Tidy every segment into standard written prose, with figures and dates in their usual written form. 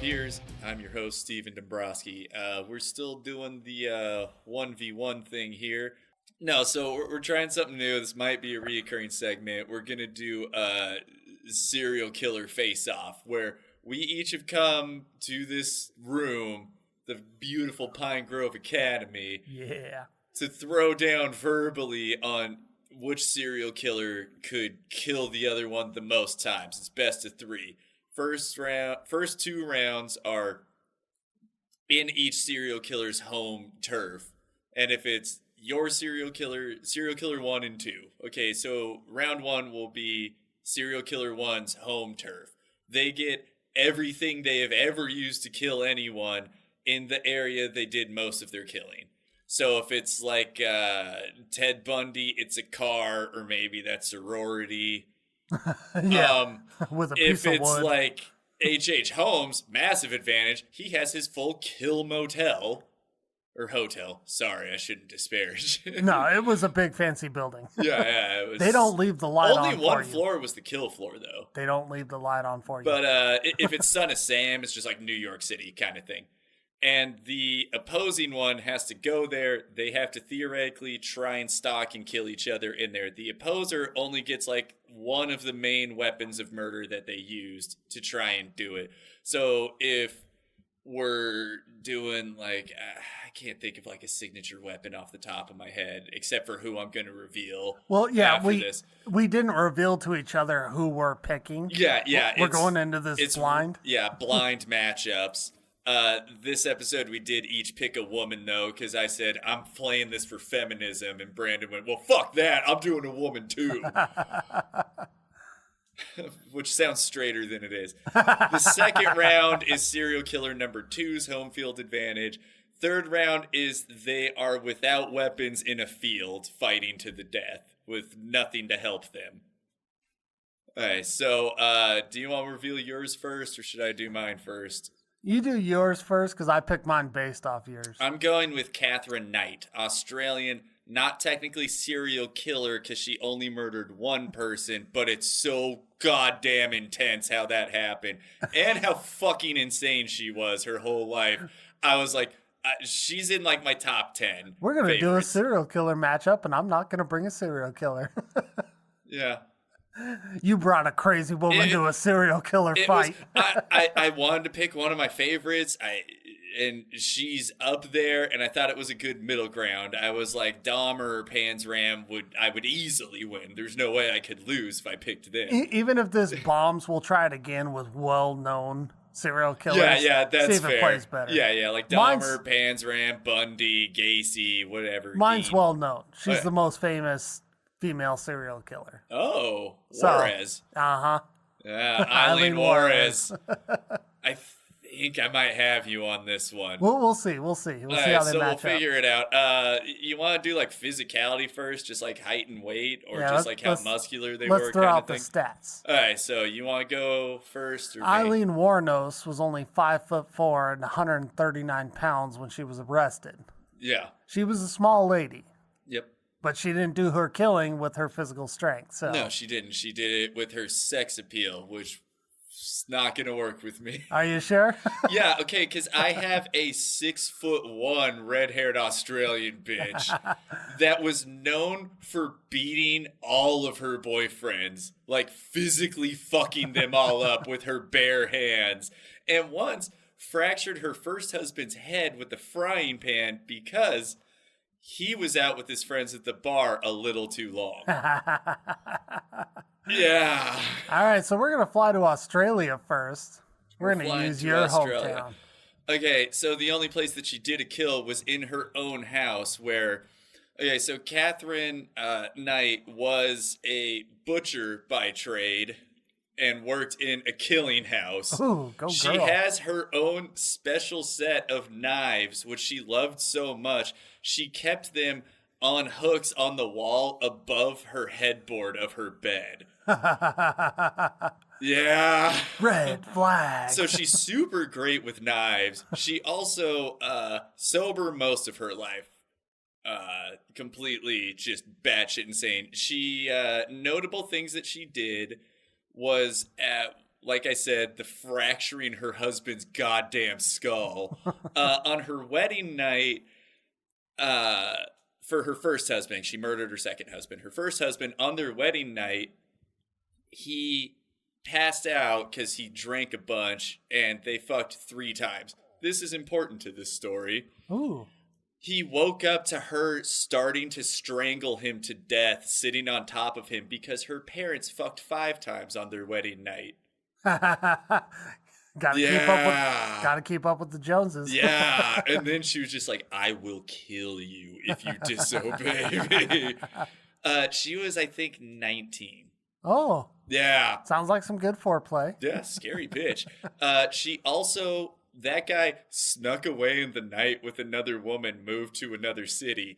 Peers. I'm your host, Steven Dombrowski. We're still doing the 1v1 thing here. No, so we're trying something new. This might be a reoccurring segment. We're going to do a serial killer face-off, where we each have come to this room, the beautiful Pine Grove Academy, to throw down verbally on which serial killer could kill the other one the most times. It's best of three. First two rounds are in each serial killer's home turf. And if it's your serial killer 1 and 2. Okay, so round 1 will be serial killer 1's home turf. They get everything they have ever used to kill anyone in the area they did most of their killing. So if it's like Ted Bundy, it's a car, or maybe that sorority. With a piece of wood. If it's like H.H. Holmes, massive advantage. He has his full kill motel. Or hotel. Sorry, I shouldn't disparage. No, it was a big fancy building. Yeah, it was. They don't leave the light on Only one floor was the kill floor, though. They don't leave the light on for you. But if it's Son of Sam, it's just like New York City kind of thing. And the opposing one has to go there. They have to theoretically try and stalk and kill each other in there. The opposer only gets like one of the main weapons of murder that they used to try and do it. So if we're doing like, I can't think of like a signature weapon off the top of my head, except for who I'm going to reveal. Well, yeah, after this. We didn't reveal to each other who we're picking. Yeah. We're going into this blind. Yeah, blind matchups. This episode we did each pick a woman, though, because I said, I'm playing this for feminism, and Brandon went, well, fuck that, I'm doing a woman too. Which sounds straighter than it is. The second round is serial killer number 2's home field advantage. Third round is they are without weapons in a field fighting to the death with nothing to help them. Alright, so do you want to reveal yours first, or should I do mine first? You do yours first, because I picked mine based off yours. I'm going with Katherine Knight, Australian, not technically serial killer because she only murdered one person, but it's so goddamn intense how that happened and how fucking insane she was her whole life. I was like, she's in like my top 10. We're going to do a serial killer matchup, and I'm not going to bring a serial killer. Yeah. You brought a crazy woman to a serial killer fight. I wanted to pick one of my favorites. And she's up there, and I thought it was a good middle ground. I was like, Dahmer or Panzram I would easily win. There's no way I could lose if I picked them. Even if this bombs, we'll try it again with well-known serial killers. Yeah, that's see if fair. It plays better. Yeah, like Dahmer, Panzram, Bundy, Gacy, whatever. Mine's well-known. She's the most famous female serial killer. Oh, Waros. Yeah, Aileen Waros. I think I might have you on this one. We'll see. We'll see how they match up. So we'll figure it out. You want to do like physicality first, just like height and weight, or just like how muscular they were? Let's throw out the stats. All right, so you want to go first, or Aileen Waros was only 5'4" and 139 pounds when she was arrested. Yeah, she was a small lady. Yep. But she didn't do her killing with her physical strength. So no, she didn't. She did it with her sex appeal, which is not going to work with me. Are you sure? Yeah, okay, because I have a 6'1" red-haired Australian bitch that was known for beating all of her boyfriends, like physically fucking them all up with her bare hands, and once fractured her first husband's head with a frying pan because he was out with his friends at the bar a little too long. Yeah. All right, so we're going to fly to Australia first. We're going to use your hometown. Okay, so the only place that she did a kill was in her own house where... Okay, so Katherine Knight was a butcher by trade and worked in a killing house. Ooh, go girl. She has her own special set of knives, which she loved so much. She kept them on hooks on the wall above her headboard of her bed. Yeah. Red flag. So she's super great with knives. She also, sober most of her life. Completely just batshit insane. She, notable things that she did was like I said, the fracturing her husband's goddamn skull. On her wedding night, for her first husband, she murdered her second husband. Her first husband, on their wedding night, he passed out because he drank a bunch, and they fucked 3 times. This is important to this story. Ooh. He woke up to her starting to strangle him to death, sitting on top of him, because her parents fucked 5 times on their wedding night. Gotta keep up with the Joneses. Yeah. And then she was just like, I will kill you if you disobey me. She was, I think, 19. Oh. Yeah. Sounds like some good foreplay. Yeah, scary bitch. She also, that guy snuck away in the night with another woman, moved to another city.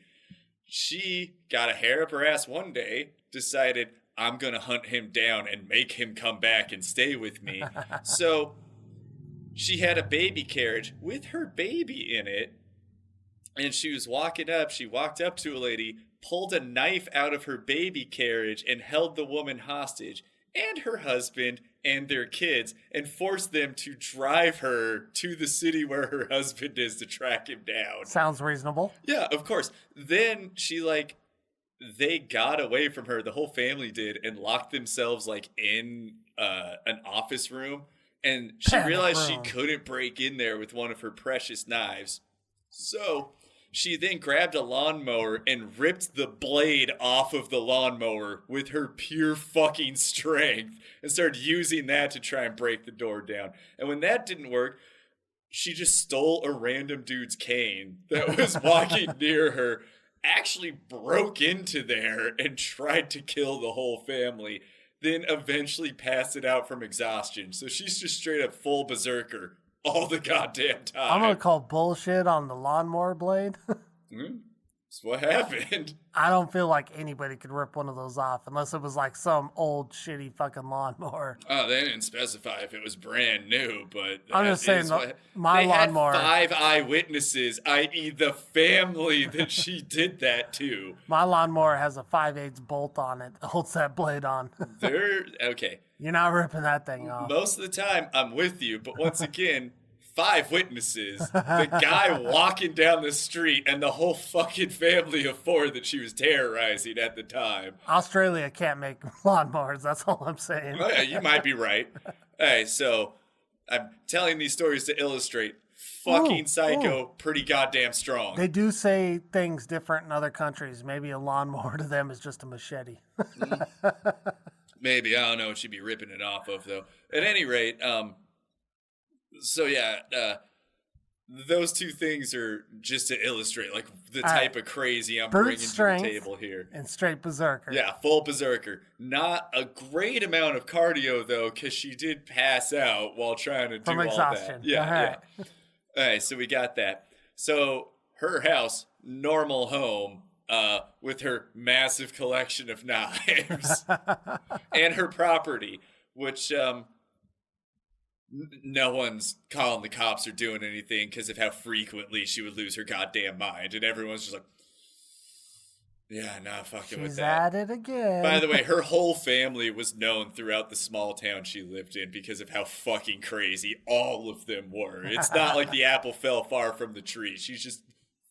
She got a hair up her ass one day, decided, I'm going to hunt him down and make him come back and stay with me. So she had a baby carriage with her baby in it. And she was walking up. She walked up to a lady, pulled a knife out of her baby carriage, and held the woman hostage and her husband and their kids, and forced them to drive her to the city where her husband is to track him down. Sounds reasonable. Yeah, of course. Then they got away from her, the whole family did, and locked themselves in an office room. And she realized she couldn't break in there with one of her precious knives. So she then grabbed a lawnmower and ripped the blade off of the lawnmower with her pure fucking strength and started using that to try and break the door down. And when that didn't work, she just stole a random dude's cane that was walking near her, actually broke into there and tried to kill the whole family, then eventually passed it out from exhaustion. So she's just straight up full berserker all the goddamn time. I'm going to call bullshit on the lawnmower blade. That's what happened. I don't feel like anybody could rip one of those off unless it was like some old shitty fucking lawnmower. Oh, they didn't specify if it was brand new, but I'm just saying my lawnmower. Had 5 eyewitnesses, i.e. the family that she did that to. My lawnmower has a 5/8 bolt on it that holds that blade on. Okay. You're not ripping that thing off. Most of the time, I'm with you, but once again, 5 witnesses, the guy walking down the street, and the whole fucking family of 4 that she was terrorizing at the time. Australia can't make lawnmowers, that's all I'm saying. Oh, yeah, you might be right. Hey, so I'm telling these stories to illustrate fucking psycho, pretty goddamn strong. They do say things different in other countries. Maybe a lawnmower to them is just a machete. Maybe. I don't know what she'd be ripping it off of, though. At any rate, so yeah, those 2 things are just to illustrate the type of crazy I'm bringing to the table here. And straight berserker. Yeah, full berserker. Not a great amount of cardio though, because she did pass out while trying to do all exhaustion. that. Yeah, yeah. All right, so we got that. So her house, normal home, with her massive collection of knives, and her property, which no one's calling the cops or doing anything because of how frequently she would lose her goddamn mind. And everyone's just like, yeah, not fucking with that. She's at it again. By the way, her whole family was known throughout the small town she lived in because of how fucking crazy all of them were. It's not like the apple fell far from the tree. She's just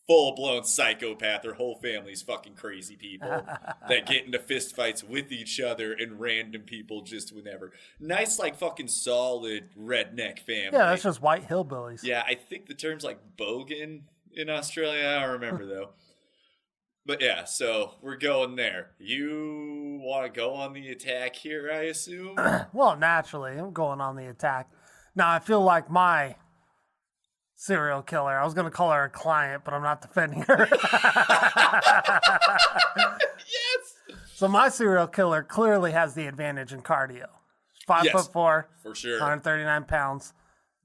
full-blown psychopath. Her whole family's fucking crazy people that get into fistfights with each other and random people just whenever. Nice, fucking solid redneck family. Yeah, that's just white hillbillies. Yeah, I think the term's bogan in Australia. I don't remember, though. But yeah, so we're going there. You want to go on the attack here, I assume? Well, naturally, I'm going on the attack. Now, I feel like my serial killer, I was going to call her a client, but I'm not defending her. Yes! So my serial killer clearly has the advantage in cardio. 5'4", for sure, 139 pounds,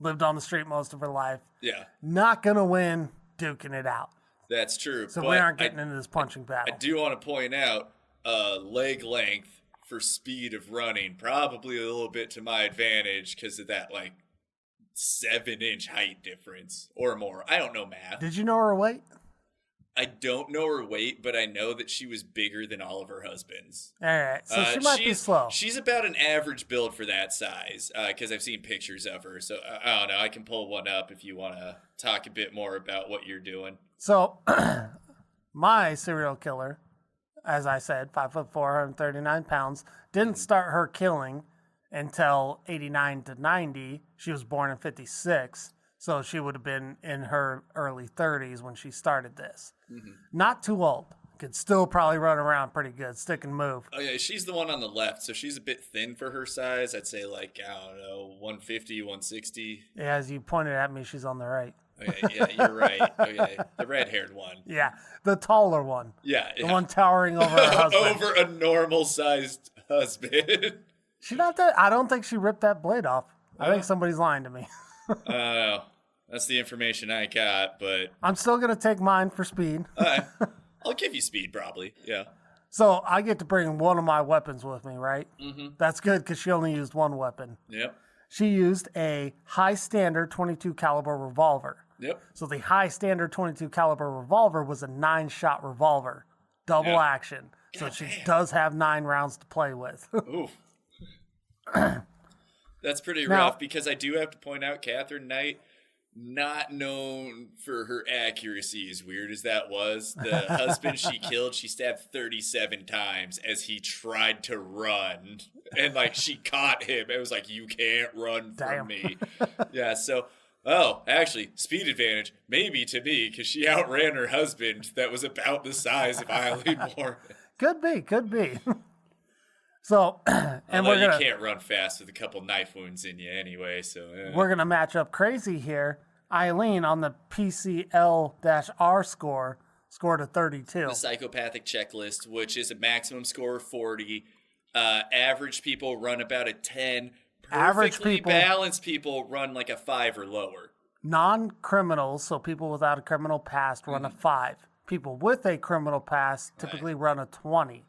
lived on the street most of her life. Yeah. Not going to win duking it out. That's true. So we aren't getting into this punching battle. I do want to point out leg length for speed of running, probably a little bit to my advantage because of that 7-inch height difference or more. I don't know math. Did you know her weight? I don't know her weight, but I know that she was bigger than all of her husbands. All right, so she might be slow. She's about an average build for that size, because I've seen pictures of her. So I don't know. I can pull one up if you want to talk a bit more about what you're doing. So my serial killer, as I said, 5'4", 139 pounds, didn't start her killing until 89 to 90. She was born in 56. So she would have been in her early 30s when she started this. Mm-hmm. Not too old. Could still probably run around pretty good, stick and move. Oh, yeah, she's the one on the left, so she's a bit thin for her size. I'd say, like, I don't know, 150, 160. Yeah, as you pointed at me, she's on the right. Okay, yeah, you're right. Okay, the red-haired one. Yeah, the taller one. Yeah. The one towering over her husband. Over a normal-sized husband. She not that. I don't think she ripped that blade off. I think somebody's lying to me. That's the information I got, but... I'm still going to take mine for speed. I'll give you speed, probably, yeah. So I get to bring one of my weapons with me, right? Mm-hmm. That's good because she only used one weapon. Yep. She used a high standard 22 caliber revolver. Yep. So the high standard 22 caliber revolver was a 9-shot revolver. Double action. So she does have 9 rounds to play with. Oof. That's pretty rough because I do have to point out Katherine Knight, not known for her accuracy, as weird as that was. The husband she killed, she stabbed 37 times as he tried to run. And, like, she caught him. It was like, you can't run from me. Yeah, so, actually, speed advantage, maybe to me, because she outran her husband that was about the size of Aileen Waros. Could be. So, and you can't run fast with a couple knife wounds in you anyway, so... We're going to match up crazy here. Eileen, on the PCL-R score, scored a 32. The psychopathic checklist, which is a maximum score of 40. Average people run about a 10. Perfectly balanced people run like a 5 or lower. Non-criminals, so people without a criminal past, run a 5. People with a criminal past typically run a 20.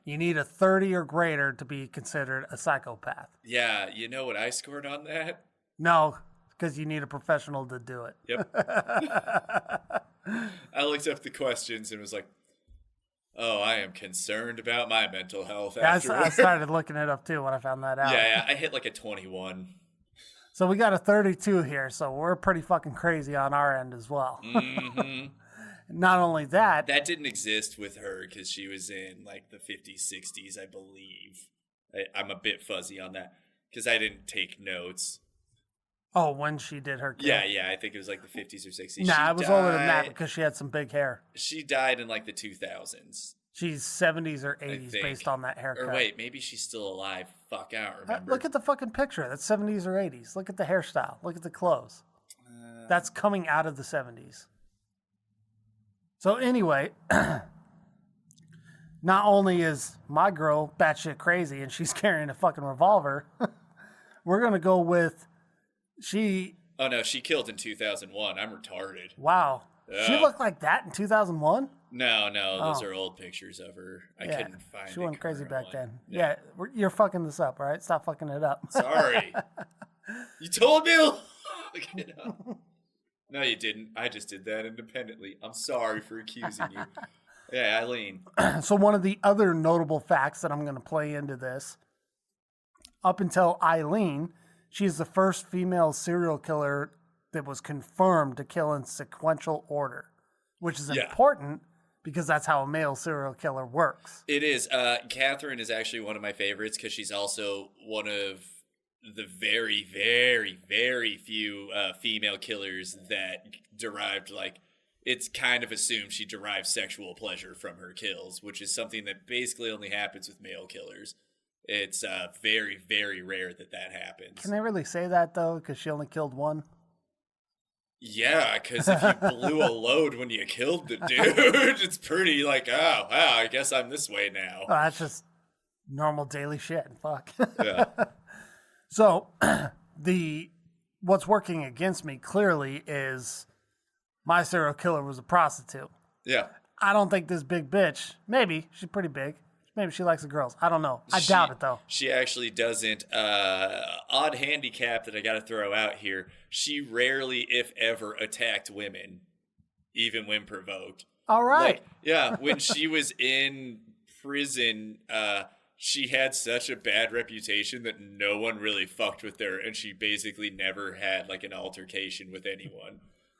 You need a 30 or greater to be considered a psychopath. Yeah, you know what I scored on that? No, because you need a professional to do it. Yep. I looked up the questions and was like, I am concerned about my mental health. Yeah, I started looking it up too when I found that out. Yeah, I hit like a 21. So we got a 32 here, so we're pretty fucking crazy on our end as well. Mm-hmm. Not only that... That didn't exist with her because she was in like the 50s, 60s, I believe. I'm a bit fuzzy on that because I didn't take notes. Oh, when she did her kill? Yeah, I think it was like the 50s or 60s. Nah, it was older than that because she had some big hair. She died in like the 2000s. She's 70s or 80s based on that haircut. Or wait, maybe she's still alive. Fuck, I don't remember. Look at the fucking picture. That's 70s or 80s. Look at the hairstyle. Look at the clothes. That's coming out of the 70s. So anyway, not only is my girl batshit crazy and she's carrying a fucking revolver, we're going to go with she... Oh, no, she killed in 2001. I'm retarded. Wow. She looked like that in 2001? No, those are old pictures of her. I couldn't find it. She went crazy back then. Yeah, you're fucking this up, all right? Stop fucking it up. Sorry. You told me to look it up. No, you didn't. I just did that independently. I'm sorry for accusing you. Yeah, Eileen. So one of the other notable facts that I'm going to play into this, up until Eileen, she's the first female serial killer that was confirmed to kill in sequential order, which is important because that's how a male serial killer works. It is. Katherine is actually one of my favorites because she's also one of the very, very, very few female killers that derived, like, it's kind of assumed she derives sexual pleasure from her kills, which is something that basically only happens with male killers. It's very, very rare that happens. Can they really say that, though, because she only killed one? Yeah, because if you blew a load when you killed the dude, it's pretty like, oh, wow, I guess I'm this way now. Oh, that's just normal daily shit. Fuck. Yeah. So, what's working against me clearly is my serial killer was a prostitute. Yeah. I don't think this big bitch, maybe, she's pretty big. Maybe she likes the girls. I don't know. I doubt it, though. She actually doesn't. Odd handicap that I got to throw out here. She rarely, if ever, attacked women, even when provoked. All right. Like, yeah, when she was in prison, she had such a bad reputation that no one really fucked with her, and she basically never had like an altercation with anyone,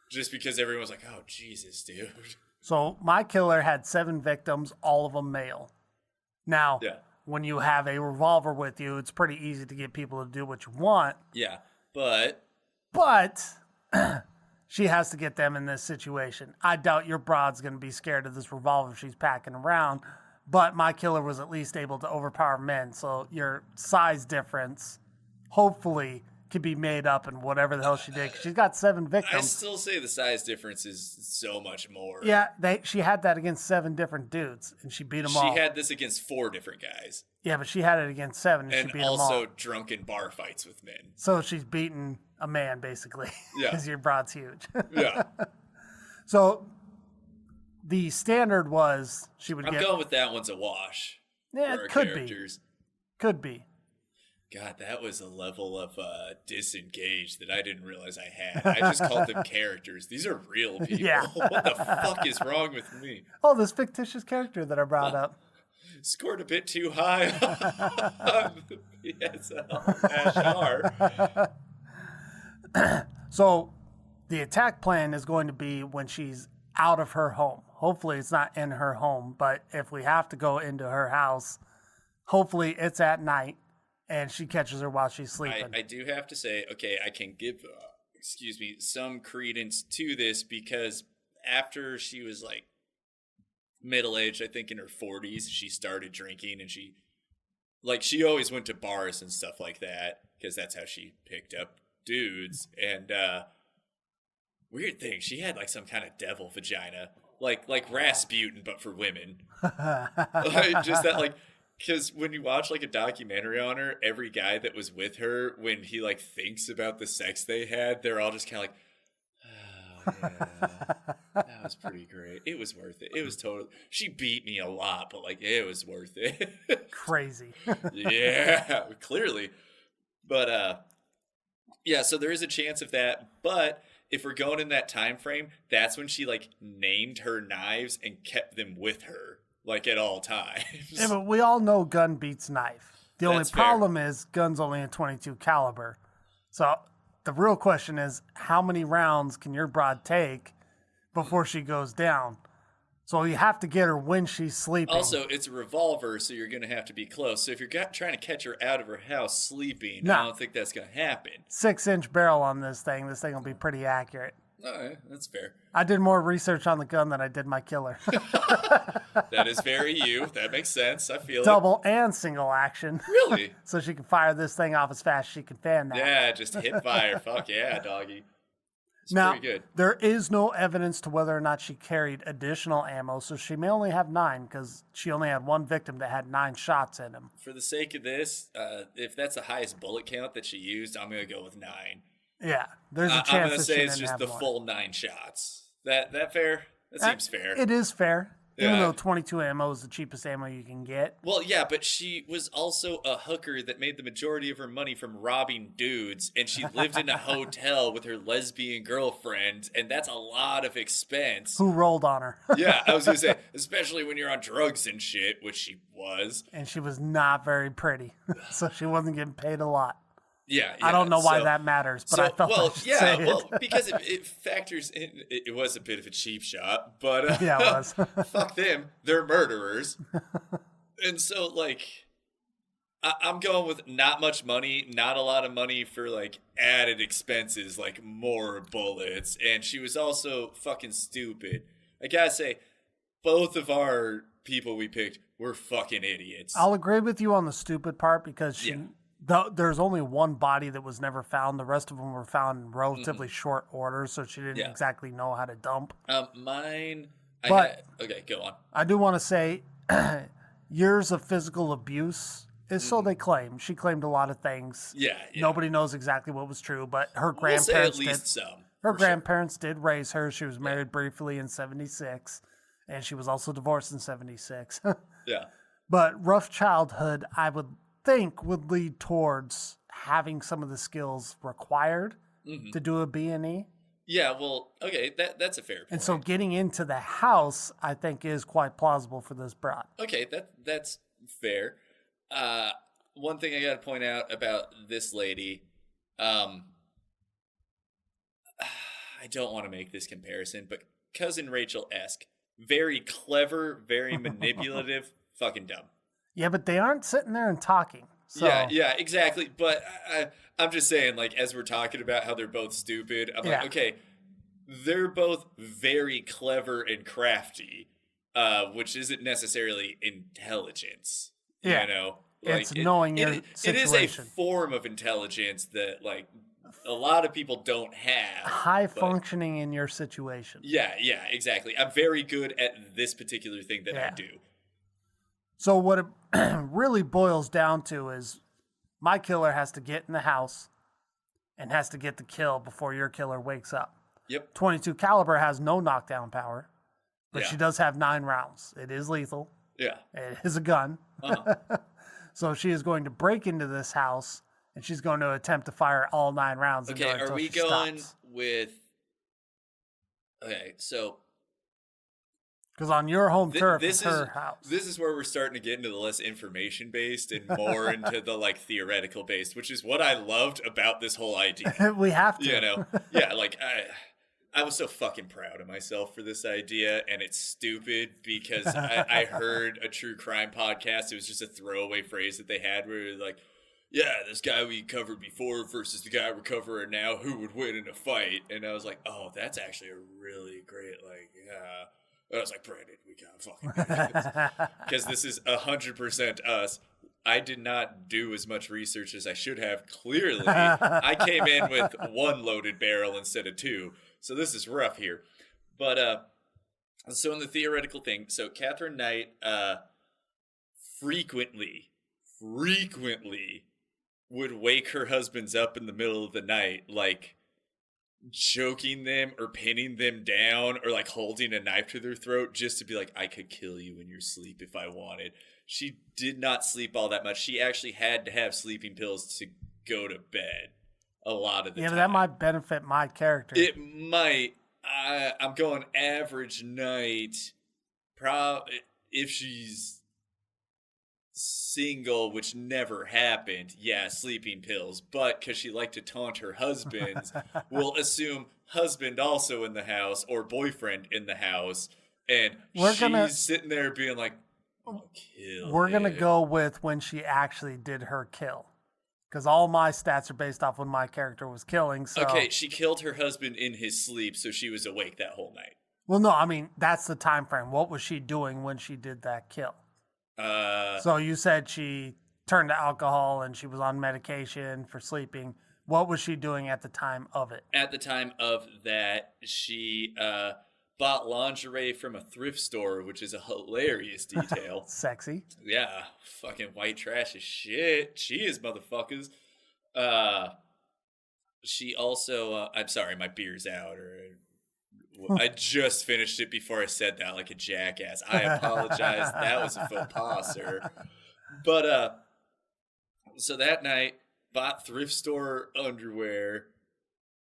just because everyone was like, "Oh Jesus, dude." So my killer had 7 victims, all of them male. Now, Yeah, when you have a revolver with you, it's pretty easy to get people to do what you want. yeah, but But she has to get them in this situation. I doubt your broad's going to be scared of this revolver she's packing around. But my killer was at least able to overpower men. So your size difference, hopefully, could be made up in whatever the hell she did. 'Cause she's got 7 I victims. still say the size difference is so much more. Yeah, she had that against 7 different dudes, and she beat them all. She had this against 4 different guys, Yeah, but she had it against 7, and she and beat them all. also drunken bar fights with men. So she's beating a man, basically, Yeah. because your broad's huge. Yeah, So the standard was she would I'm get... going with that one's a wash. Yeah, for our it could characters. be. Could be. God, that was a level of disengaged that I didn't realize I had. I just called them characters. These are real people. Yeah. What the fuck is wrong with me? Oh, this fictitious character that I brought up. Scored a bit too high on the PSL -R. So the attack plan is going to be when she's out of her home. Hopefully it's not in her home, but if we have to go into her house, hopefully it's at night and she catches her while she's sleeping. I do have to say, okay, I can give, some credence to this because after she was like middle-aged, I think in her 40s, she started drinking and she always went to bars and stuff like that because that's how she picked up dudes. And weird thing, she had like some kind of devil vagina, like Rasputin, but for women. Just that, like, because when you watch like a documentary on her, every guy that was with her, when he like thinks about the sex they had, they're all just kind of like, oh yeah, that was pretty great. It was worth it. It was totally. She beat me a lot, but like it was worth it. Crazy. Yeah, clearly. But yeah. So there is a chance of that, but if we're going in that time frame, that's when she like named her knives and kept them with her, like at all times. Yeah, but we all know gun beats knife. The only That's fair. problem is gun's only a 22 caliber. So the real question is, how many rounds can your broad take before she goes down? So you have to get her when she's sleeping. Also, it's a revolver, so you're going to have to be close. So if you're trying to catch her out of her house sleeping, No. I don't think that's going to happen. 6-inch barrel on this thing. This thing will be pretty accurate. All right, that's fair. I did more research on the gun than I did my killer. That is very you. That makes sense. I feel Double and single action. it. Really? So she can fire this thing off as fast as she can fan that. Yeah, just hip fire. Fuck yeah, doggy. It's Now, pretty good. there is no evidence to whether or not she carried additional ammo, so she may only have 9 because she only had one victim that had 9 shots in him. For the sake of this, if that's the highest bullet count that she used, I'm going to go with 9. Yeah, there's a I'm chance going to that say she it's didn't just have the more. full 9 shots. That fair? That seems fair. It is fair, even Yeah. though 22 ammo is the cheapest ammo you can get. Well, yeah, but she was also a hooker that made the majority of her money from robbing dudes, and she lived in a hotel with her lesbian girlfriend, and that's a lot of expense. Who rolled on her? Yeah, I was going to say, especially when you're on drugs and shit, which she was. And she was not very pretty, so she wasn't getting paid a lot. Yeah, I don't know why so- that matters, but I felt I should yeah, say well, it. because it factors in. It was a bit of a cheap shot, but Yeah, it was. fuck them. They're murderers, and so like, I'm going with not much money, not a lot of money for like added expenses, like more bullets, and she was also fucking stupid. I gotta say, both of our people we picked were fucking idiots. I'll agree with you on the stupid part because Yeah. there's only one body that was never found. The rest of them were found in relatively short order, so she didn't Yeah. exactly know how to dump. Mine. But- Okay, go on. I do want to say years of physical abuse is so they claim. She claimed a lot of things. Yeah, yeah. Nobody knows exactly what was true, but her We'll say grandparents at least did. some. Her for sure. grandparents did raise her. She was married briefly in 76, and she was also divorced in 76. Yeah. But rough childhood, I would think, would lead towards having some of the skills required to do a B&E. Yeah, well, okay, that's a fair point. And so getting into the house, I think, is quite plausible for this broad. Okay, that's fair. One thing I got to point out about this lady, um, I don't want to make this comparison, but cousin Rachel-esque, very clever, very manipulative, fucking dumb. Yeah, but they aren't sitting there and talking. So. Yeah, exactly. But I'm just saying, like, as we're talking about how they're both stupid, I'm like, okay, they're both very clever and crafty, which isn't necessarily intelligence. Yeah. You know? Like, it's knowing your situation. It is a form of intelligence that, like, a lot of people don't have. High functioning in your situation. Yeah, exactly. I'm very good at this particular thing that I do. So what it really boils down to is my killer has to get in the house and has to get the kill before your killer wakes up. Yep. 22 caliber has no knockdown power, but she does have 9 rounds. It is lethal. Yeah. It is a gun. So she is going to break into this house and she's going to attempt to fire all 9 rounds. Okay, are we going with... Okay, so... Because on your home turf, it's her house. This is where we're starting to get into the less information-based and more into the, like, theoretical-based, which is what I loved about this whole idea. We have to. You know? Yeah, like, I was so fucking proud of myself for this idea, and it's stupid because I heard a true crime podcast. It was just a throwaway phrase that they had where it was like, yeah, this guy we covered before versus the guy we're covering now, who would win in a fight? And I was like, oh, that's actually a really great, like, yeah. I was like, Brandon, we gotta fucking do this. Because this is 100% us. I did not do as much research as I should have, clearly. I came in with 1 loaded barrel instead of 2. So this is rough here. But, so in the theoretical thing, so Katherine Knight frequently would wake her husbands up in the middle of the night, like, choking them or pinning them down or like holding a knife to their throat just to be like, I could kill you in your sleep if I wanted. She did not sleep all that much. She actually had to have sleeping pills to go to bed a lot of the time. Yeah, but that might benefit my character. It might. I'm going average night. If she's single, which never happened, sleeping pills, but because she liked to taunt her husbands, we'll assume husband also in the house or boyfriend in the house, and she's sitting there being like, we're gonna go with when she actually did her kill, because all my stats are based off when my character was killing. So okay, she killed her husband in his sleep, so she was awake that whole night. Well, no, I mean that's the time frame. What was she doing when she did that kill? So you said she turned to alcohol and she was on medication for sleeping. What was she doing at the time of it? At the time of that, she bought lingerie from a thrift store, which is a hilarious detail. Sexy. Yeah, fucking white trash as shit. She is, motherfuckers. She also, I'm sorry, my beer's out, I just finished it before I said that like a jackass. I apologize. That was a faux pas, sir. But, so that night, bought thrift store underwear,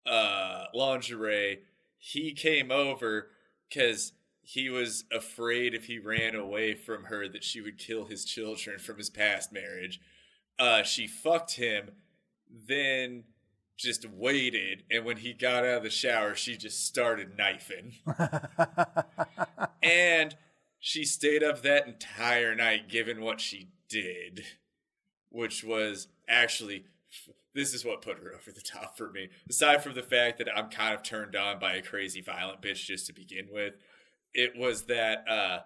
lingerie. He came over because he was afraid if he ran away from her that she would kill his children from his past marriage. She fucked him, then just waited, and when he got out of the shower, she just started knifing. And she stayed up that entire night given what she did, which was actually, this is what put her over the top for me. Aside from the fact that I'm kind of turned on by a crazy violent bitch just to begin with, it was that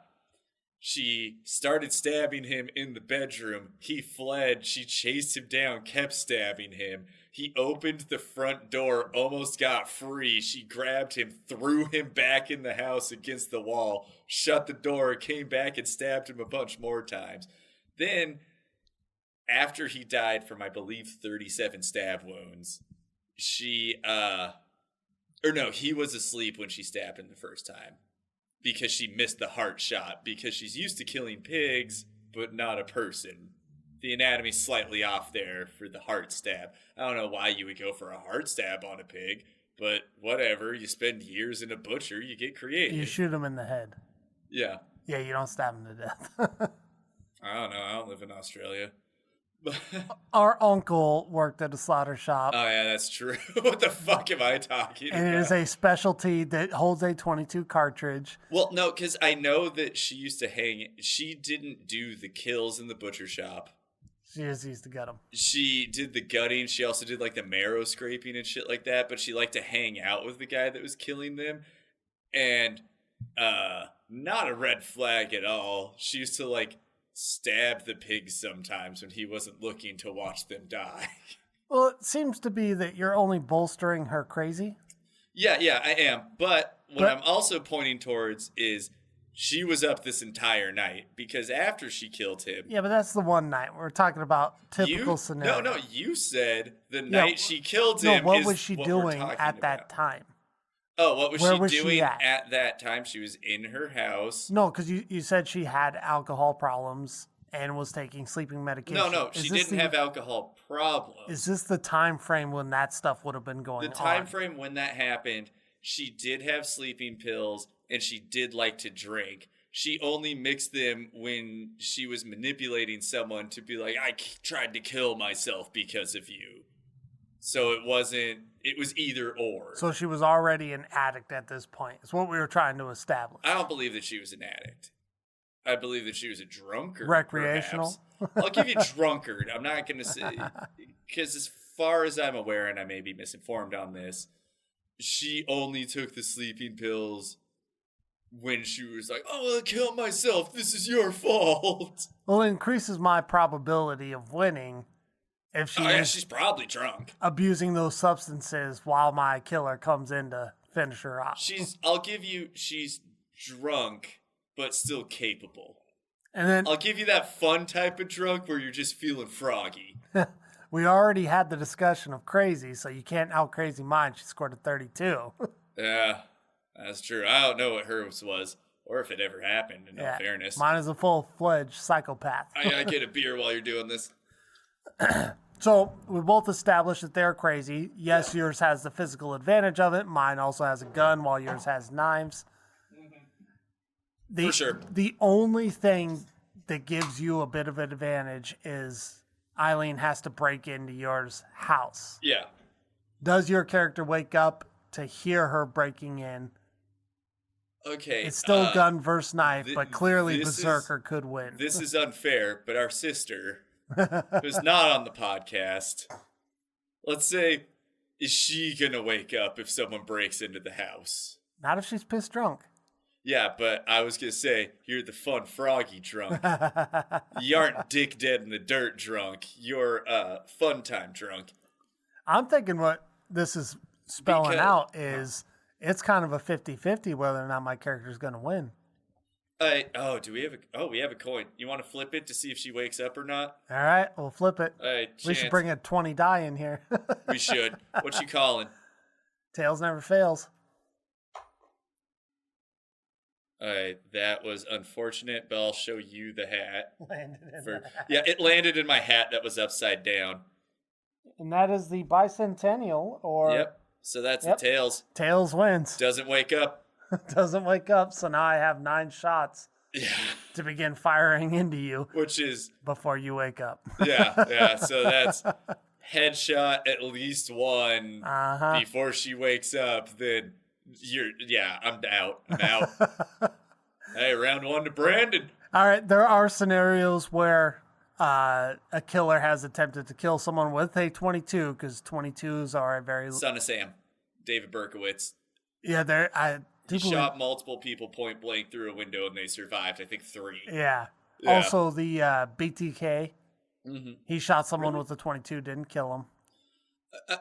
she started stabbing him in the bedroom. He fled. She chased him down, kept stabbing him. He opened the front door, almost got free. She grabbed him, threw him back in the house against the wall, shut the door, came back and stabbed him a bunch more times. Then, after he died from, I believe, 37 stab wounds, he was asleep when she stabbed him the first time. Because she missed the heart shot. Because she's used to killing pigs, but not a person. The anatomy's slightly off there for the heart stab. I don't know why you would go for a heart stab on a pig, But whatever, you spend years in a butcher, you get creative. You shoot him in the head. Yeah. Yeah, you don't stab him to death. I don't know. I don't live in Australia. Our uncle worked at a slaughter shop. Oh, yeah, that's true. What the fuck am I talking about? And it is a specialty that holds a 22 cartridge. Well, no, because I know that she used to hang. She didn't do the kills in the butcher shop. She just used to gut them. She did the gutting. She also did like the marrow scraping and shit like that. But she liked to hang out with the guy that was killing them. And not a red flag at all. She used to like stab the pigs sometimes when he wasn't looking to watch them die. Well, it seems to be that you're only bolstering her crazy. Yeah, I am. But what I'm also pointing towards is she was up this entire night because after she killed him. Yeah, but that's the one night. We're talking about typical scenario. No, you said the night she killed him. No, what was she doing at that time? Oh, what was she doing she at that time? She was in her house. No, because you said she had alcohol problems and was taking sleeping medication. No, she didn't have alcohol problems. Is this the time frame when that stuff would have been going on? The time frame when that happened, she did have sleeping pills and she did like to drink. She only mixed them when she was manipulating someone to be like, I tried to kill myself because of you. So it was either or. So she was already an addict at this point. It's what we were trying to establish. I don't believe that she was an addict. I believe that she was a drunkard. Recreational? I'll give you drunkard. I'm not going to say, because as far as I'm aware, and I may be misinformed on this, she only took the sleeping pills when she was like, oh, I'll kill myself. This is your fault. Well, it increases my probability of winning if she's probably drunk. Abusing those substances while my killer comes in to finish her off. I'll give you, she's drunk, but still capable. And then I'll give you that fun type of drunk where you're just feeling froggy. We already had the discussion of crazy, so you can't out crazy mine. She scored a 32. Yeah, that's true. I don't know what hers was, or if it ever happened, in all fairness. Mine is a full-fledged psychopath. I get a beer while you're doing this. So we both established that they're crazy. Yes, yours has the physical advantage of it. Mine also has a gun, while yours has knives. For sure. The only thing that gives you a bit of an advantage is Aileen has to break into yours house. Yeah. Does your character wake up to hear her breaking in? Okay. It's still gun versus knife, but clearly Berserker could win. This is unfair, but our sister, who's not on the podcast, let's say, is she going to wake up if someone breaks into the house? Not if she's pissed drunk. Yeah, but I was going to say, you're the fun froggy drunk. You aren't dick dead in the dirt drunk. You're fun time drunk. I'm thinking what this is spelling out is it's kind of a 50-50 whether or not my character's going to win. We have a coin. You want to flip it to see if she wakes up or not? All right, we'll flip it. We should bring a 20 die in here. We should. What you calling? Tails never fails. That was unfortunate, but I'll show you the hat. It landed in my hat that was upside down. And that is the bicentennial, or... Yep, so that's the Tails. Tails wins. Doesn't wake up. Doesn't wake up, so now I have 9 shots to begin firing into you. Which is... before you wake up. Yeah, so that's headshot at least one before she wakes up, then... I'm out. Hey, round 1 to Brandon. All right, there are scenarios where a killer has attempted to kill someone with a 22, because 22s are a very... Son of Sam, David Berkowitz. Yeah, he shot multiple people point blank through a window and they survived, I think 3. Yeah. Also, the BTK, he shot someone with a 22, didn't kill him.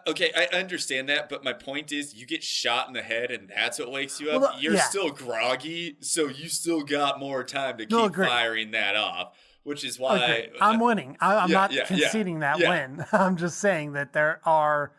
Okay, I understand that, but my point is you get shot in the head and that's what wakes you up. You're still groggy, so you still got more time to keep firing that off, which is why... I'm winning. I'm not conceding that win. I'm just saying that there are...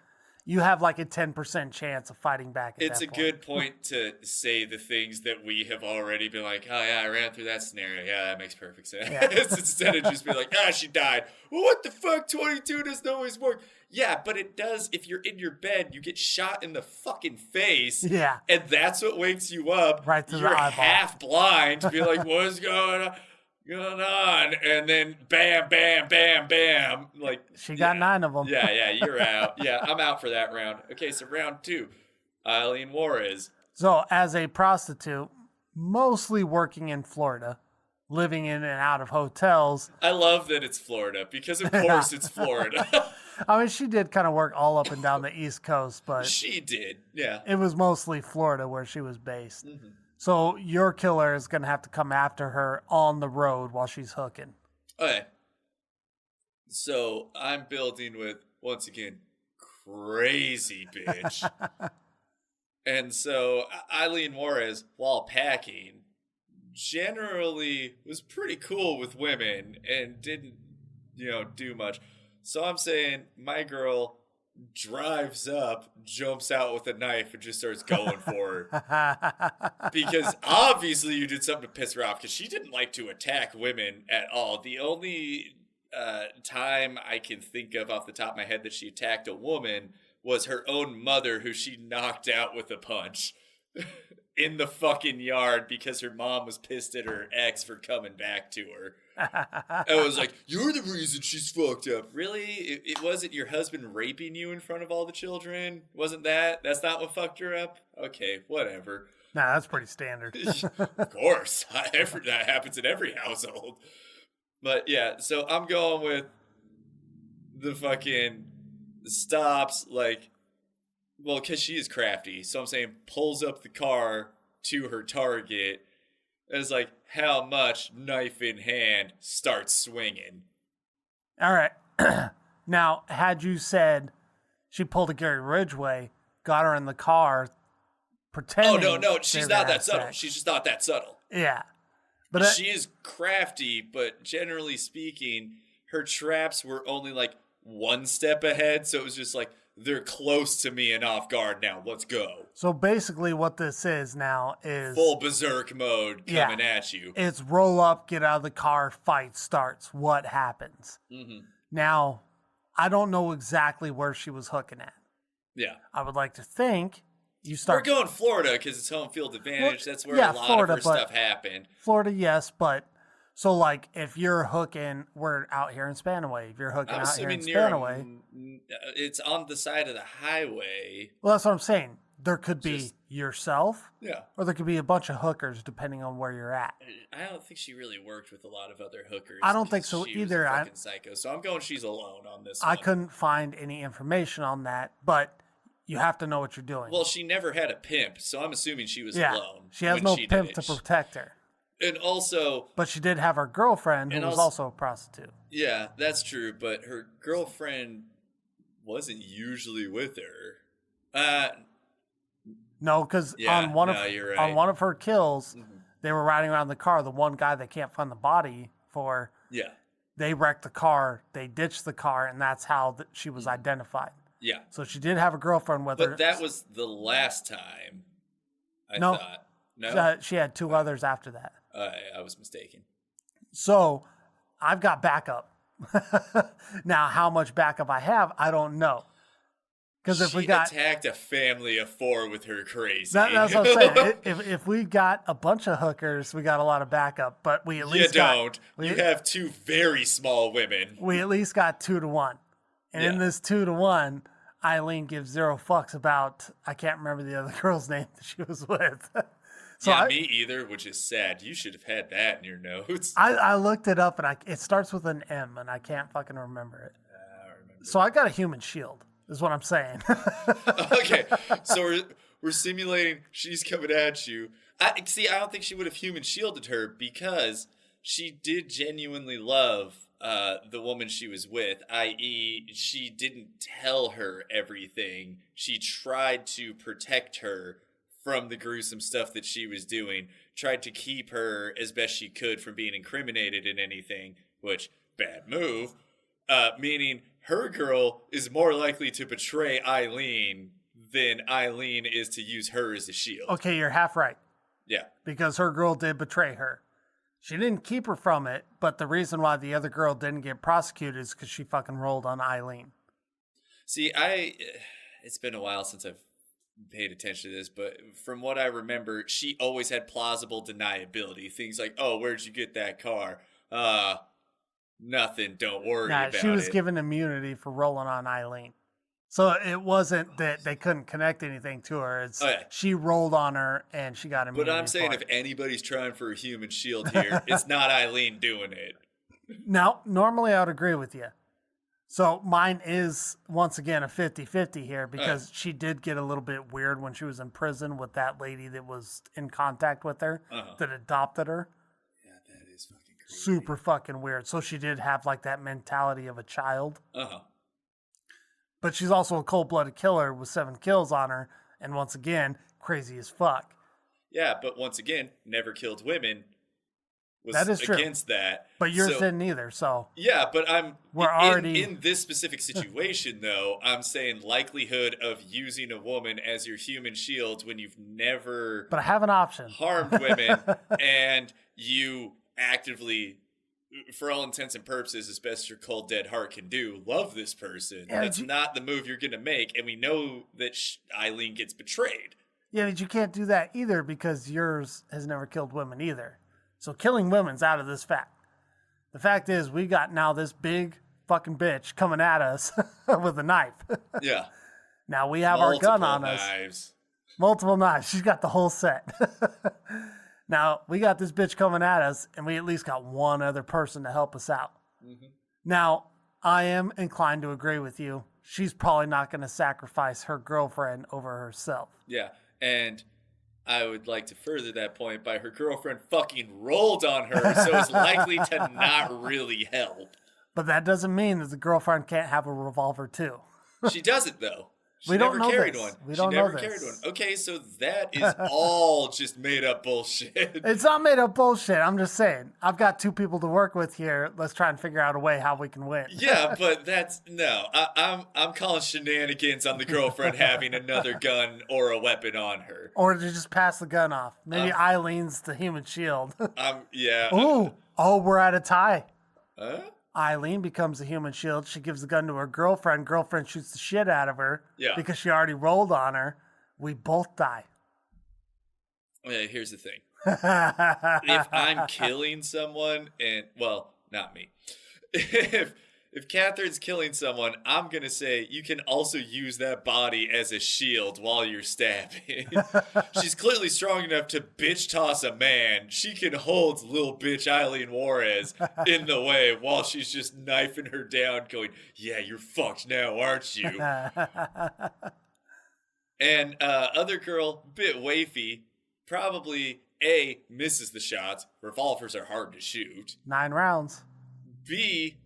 you have like a 10% chance of fighting back at It's that a point. good point to say the things that we have already been like, oh yeah, I ran through that scenario. Yeah, that makes perfect sense. Yeah. Instead of just be like, she died. Well, what the fuck? 22 doesn't always work. Yeah, but it does if you're in your bed, you get shot in the fucking face. Yeah. And that's what wakes you up. Right to the You're eyeball. half blind to be like, what's going on? And then bam, bam, bam, bam. Like She got 9 of them. Yeah, you're out. Yeah, I'm out for that round. Okay, so round 2. Aileen Waros. So, as a prostitute, mostly working in Florida, living in and out of hotels. I love that it's Florida because, of course, it's Florida. I mean, she did kind of work all up and down the East Coast, but She did, yeah. it was mostly Florida where she was based. Mm-hmm. So, your killer is going to have to come after her on the road while she's hooking. Okay. So I'm building with, once again, crazy bitch. And so Aileen Waros, while packing, generally was pretty cool with women and didn't, do much. So I'm saying my girl drives up, jumps out with a knife, and just starts going for her. Because obviously you did something to piss her off, because she didn't like to attack women at all. The only time I can think of off the top of my head that she attacked a woman was her own mother, who she knocked out with a punch in the fucking yard because her mom was pissed at her ex for coming back to her. I was like, you're the reason she's fucked up. Really? It wasn't your husband raping you in front of all the children? Wasn't that? That's not what fucked her up? Okay, whatever. Nah, that's pretty standard. Of course. That happens in every household. But yeah, so I'm going with the fucking stops, because she is crafty. So I'm saying pulls up the car to her target. And it's like, how much, knife in hand, starts swinging. All right. Now, had you said she pulled a Gary Ridgway, got her in the car, pretending... Oh, no, she's not that subtle. sex. She's just not that subtle. Yeah. But she is crafty, but generally speaking, her traps were only like one step ahead. So it was just like, they're close to me and off guard now. Let's go. So basically what this is now is... full berserk mode coming at you. It's roll up, get out of the car, fight starts. What happens? Mm-hmm. Now, I don't know exactly where she was hooking at. Yeah. I would like to think you start... We're going Florida because it's home field advantage. That's where a lot Florida, of her stuff happened. Florida, yes, but... So, like, if you're hooking, we're out here in Spanaway. If you're hooking I'm out here in assuming Spanaway... it's on the side of the highway. Well, that's what I'm saying. There could be yourself, Yeah. or there could be a bunch of hookers, depending on where you're at. I don't think she really worked with a lot of other hookers. I don't think so she either. Was a fucking psycho. So I'm going she's alone on this I one. couldn't find any information on that, but you have to know what you're doing. Well, she never had a pimp, so I'm assuming she was yeah, alone. she has when no she did pimp it. to protect her. And also... But she did have her girlfriend, who was also a prostitute. Yeah, that's true, but her girlfriend wasn't usually with her. No, because on one of her kills, they were riding around the car. The one guy they can't find the body for, they wrecked the car, they ditched the car, and that's how she was identified. Yeah. So she did have a girlfriend with her. But that was the last time, I thought. No? She had 2 others after that. I was mistaken. So I've got backup. Now, how much backup I have, I don't know. Because if we got attacked a family of 4 with her crazy. That's what I'm saying. If we got a bunch of hookers, we got a lot of backup. But we at least you have 2 very small women. We at least got 2 to 1, and in this 2 to 1, Aileen gives 0 fucks about. I can't remember the other girl's name that she was with. So me either, which is sad. You should have had that in your notes. I looked it up, and it starts with an M, and I can't fucking remember it. I remember. So I got a human shield, is what I'm saying. Okay, so we're simulating she's coming at you. I don't think she would have human shielded her because she did genuinely love the woman she was with, i.e. she didn't tell her everything. She tried to protect her from the gruesome stuff that she was doing, tried to keep her as best she could from being incriminated in anything, which, bad move. meaning her girl is more likely to betray Aileen than Aileen is to use her as a shield. Okay, you're half right. Yeah. Because her girl did betray her. She didn't keep her from it, but the reason why the other girl didn't get prosecuted is because she fucking rolled on Aileen. See, it's been a while since I've paid attention to this, but from what I remember, she always had plausible deniability. Things like, oh, where'd you get that car? Nothing, don't worry about it. She was given immunity for rolling on Aileen. So it wasn't that they couldn't connect anything to her. It's she rolled on her and she got immunity. But I'm saying if anybody's trying for a human shield here, it's not Aileen doing it. Now, normally I would agree with you. So mine is, once again, a 50-50 here because she did get a little bit weird when she was in prison with that lady that was in contact with her, that adopted her. Yeah, that is fucking crazy. Super fucking weird. So she did have like that mentality of a child. But she's also a cold-blooded killer with 7 kills on her. And once again, crazy as fuck. Yeah, but once again, never killed women. Was that is against true. That. But yours didn't either, so. Yeah, but we're already in this specific situation, though, I'm saying likelihood of using a woman as your human shield when you've never but I have an option. Harmed women and you actively, for all intents and purposes, as best your cold dead heart can do, love this person. Yeah, that's not the move you're going to make, and we know that Aileen gets betrayed. Yeah, but you can't do that either because yours has never killed women either. So killing women's out of this fact. The fact is, we got now this big fucking bitch coming at us with a knife. Yeah. Now we have our gun on us. Multiple knives. She's got the whole set. Now, we got this bitch coming at us, and we at least got one other person to help us out. Now, I am inclined to agree with you. She's probably not going to sacrifice her girlfriend over herself. Yeah, and I would like to further that point by her girlfriend fucking rolled on her, so it's likely to not really help. But that doesn't mean that the girlfriend can't have a revolver, too. She doesn't, though. She we never don't know carried this. one. We she don't never know carried this. one. Okay, so that is all just made up bullshit. It's not made up bullshit. I'm just saying. I've got 2 people to work with here. Let's try and figure out a way how we can win. Yeah, but that's no. I'm calling shenanigans on the girlfriend having another gun or a weapon on her, or to just pass the gun off. Maybe Eileen's the human shield. Yeah. Oh, we're at a tie. Huh? Aileen becomes a human shield. She gives the gun to her girlfriend. Girlfriend shoots the shit out of her because she already rolled on her. We both die. Yeah, here's the thing. If I'm killing someone, and well, not me. If Catherine's killing someone, I'm going to say you can also use that body as a shield while you're stabbing. She's clearly strong enough to bitch toss a man. She can hold little bitch Aileen Waros in the way while she's just knifing her down going, yeah, you're fucked now, aren't you? And other girl, bit wafy, probably A, misses the shots. Revolvers are hard to shoot. 9 rounds. B,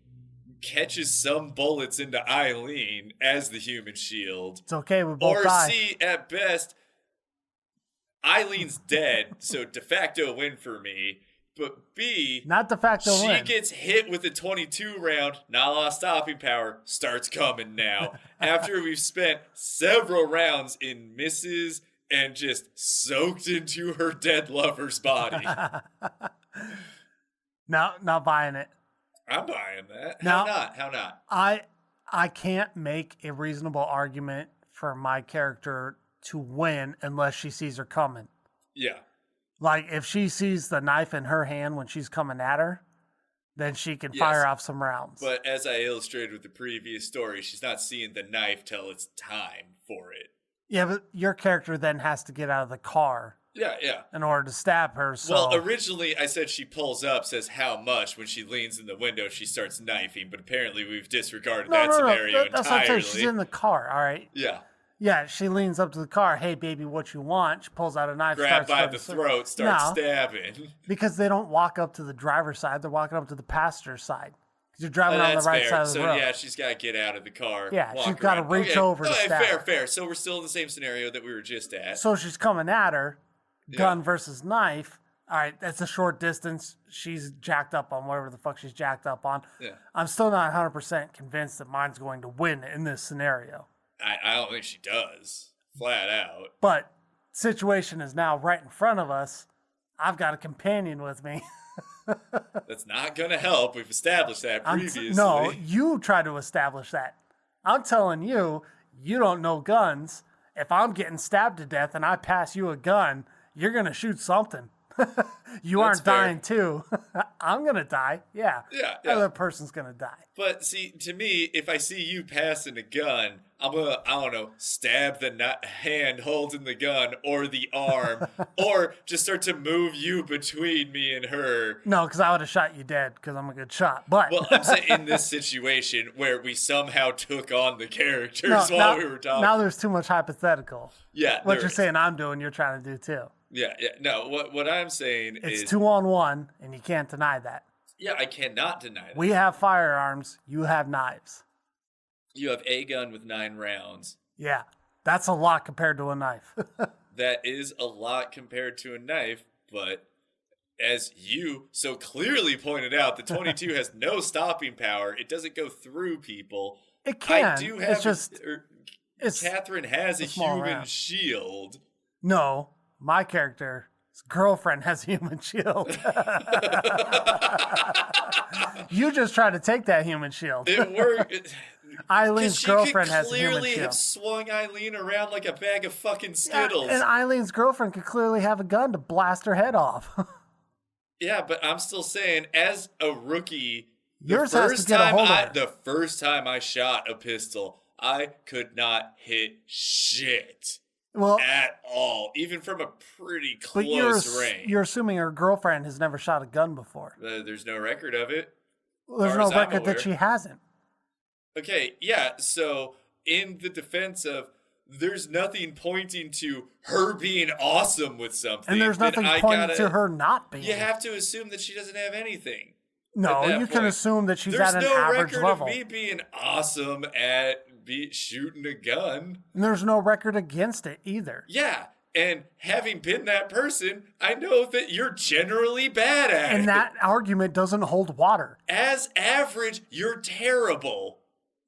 catches some bullets into Aileen as the human shield. It's okay, we both die. Or C, at best, Eileen's dead, so de facto win for me. But B, not de facto win. She gets hit with a 22 round, not a lot of stopping power, starts coming now. After we've spent several rounds in misses and just soaked into her dead lover's body. No, not buying it. I'm buying that. Now, How not? I can't make a reasonable argument for my character to win unless she sees her coming. Yeah. Like, if she sees the knife in her hand when she's coming at her, then she can fire off some rounds. But as I illustrated with the previous story, she's not seeing the knife till it's time for it. Yeah, but your character then has to get out of the car. Yeah. In order to stab her. So. Well, originally I said she pulls up, says how much. When she leans in the window, she starts knifing. But apparently we've disregarded that scenario entirely. That's what I'm saying. She's in the car, all right? Yeah. Yeah, she leans up to the car. Hey, baby, what you want? She pulls out a knife. Grab by the throat, starts stabbing. Because they don't walk up to the driver's side. They're walking up to the passenger's side. Because you're driving on the right side of the road. So, yeah, she's got to get out of the car. Yeah, she's got to reach over to stab. Fair. So we're still in the same scenario that we were just at. So she's coming at her. Gun versus knife. all right, that's a short distance. She's jacked up on whatever the fuck she's jacked up on. Yeah. I'm still not 100% convinced that mine's going to win in this scenario. I don't think she does. Flat out. But situation is now right in front of us. I've got a companion with me. That's not going to help. We've established that previously. No, you try to establish that. I'm telling you, you don't know guns. If I'm getting stabbed to death and I pass you a gun, you're going to shoot something. You That's aren't fair. dying too. I'm going to die. Yeah. Yeah. Other person's going to die. But see, to me, if I see you passing a gun, I'm going to, I don't know, stab the hand holding the gun or the arm or just start to move you between me and her. No, because I would have shot you dead because I'm a good shot. But Well, I'm saying in this situation where we somehow took on the characters while now, we were talking. now there's too much hypothetical. Yeah. What there you're is. saying I'm doing, you're trying to do too. Yeah. No, what I'm saying It's is. 2-on-1, and you can't deny that. Yeah, I cannot deny that. We have firearms. You have knives. You have a gun with 9 rounds. Yeah, that's a lot compared to a knife. That is a lot compared to a knife, but as you so clearly pointed out, the 22 has no stopping power. It doesn't go through people. It can. I do have It's Catherine has a small human round. shield. No, my character's girlfriend has a human shield. You just tried to take that human shield. It worked. Eileen girlfriend has a human clearly have shield. swung Aileen around like a bag of fucking Skittles. And Eileen's girlfriend could clearly have a gun to blast her head off. Yeah, but I'm still saying, as a rookie, Yours has to get a hold of her. the first time I shot a pistol, I could not hit shit Well, at all, even from a pretty but close range. you're assuming her girlfriend has never shot a gun before. There's no record of it. There's far no as I'm record aware. that she hasn't. Okay, yeah, so in the defense of there's nothing pointing to her being awesome with something. And there's then nothing I pointing gotta- to her not being. You have to assume that she doesn't have anything. No, at that you can point. assume that she's There's at an no average record level. of me being awesome at shooting a gun. And there's no record against it either. Yeah, and having been that person, I know that you're generally bad at And it. that argument doesn't hold water. As average, you're terrible.